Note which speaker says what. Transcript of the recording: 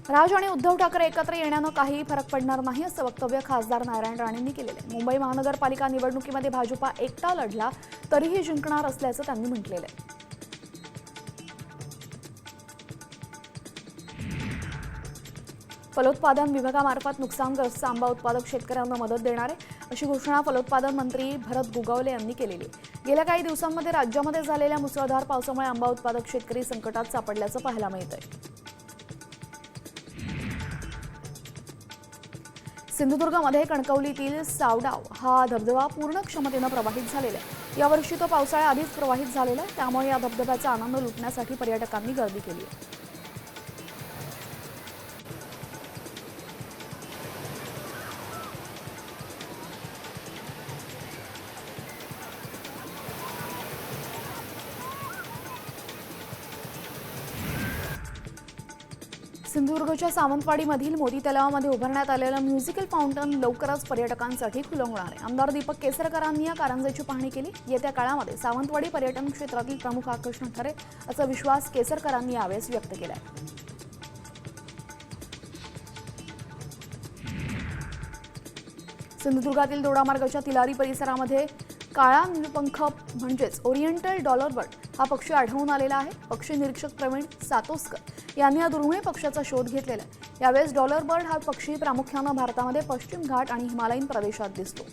Speaker 1: राज आणि उद्धव ठाकरे एकत्र येण्यानं काही फरक पडणार नाही असं वक्तव्य खासदार नारायण राणेंनी केलेलं आहे। मुंबई महानगरपालिका निवडणुकीमध्ये भाजपा एकटा लढला तरीही जिंकणार असल्याचं त्यांनी म्हटलेलं आहे। फलोत्पादन विभागामार्फत नुकसानग्रस्त आंबा उत्पादक शेतकऱ्यांना मदत देणार आहे अशी घोषणा फलोत्पादन मंत्री भरत गोगावले यांनी केलेली आहे। गेल्या काही दिवसांमध्ये राज्यामध्ये झालेल्या मुसळधार पावसामुळे आंबा उत्पादक शेतकरी संकटात सापडल्याचं पाहायला मिळतंय। सिंधुदुर्गमध्ये कणकवलीतील सावडाव हा धबधबा पूर्ण क्षमतेनं प्रवाहित झालेला आहे। यावर्षी तो पावसाळ्याआधीच प्रवाहित झालेला आहे, त्यामुळे या धबधब्याचा आनंद लुटण्यासाठी पर्यटकांनी गर्दी केली आहे। सिंधुदुर्गच्या सावंतवाडीमधील मोती तलावामध्ये उभारण्यात आलेलं म्युझिकल फाउंटन लवकरच पर्यटकांसाठी खुलं होणार आहे। आमदार दीपक केसरकरांनी या कारंजेची पाहणी केली। येत्या काळामध्ये सावंतवाडी पर्यटन क्षेत्रातील प्रमुख आकर्षण ठरेल असा विश्वास केसरकरांनी यावेळी व्यक्त केला। सिंधुदुर्गातील दोडामार्गाच्या तिलारी परिसरामध्ये काळा नीलपंख म्हणजेच ओरिएंटल डॉलर बर्ड हा पक्षी आढळून आलेला आहे। पक्षी निरीक्षक प्रवीण सातोस्कर यांनी या दुर्मिळ पक्ष्याचा शोध घेतलेला आहे। यावेळेस डॉलर बर्ड हा पक्षी प्रामुख्याने भारतामध्ये पश्चिम घाट आणि हिमालयीन प्रदेशात दिसतो।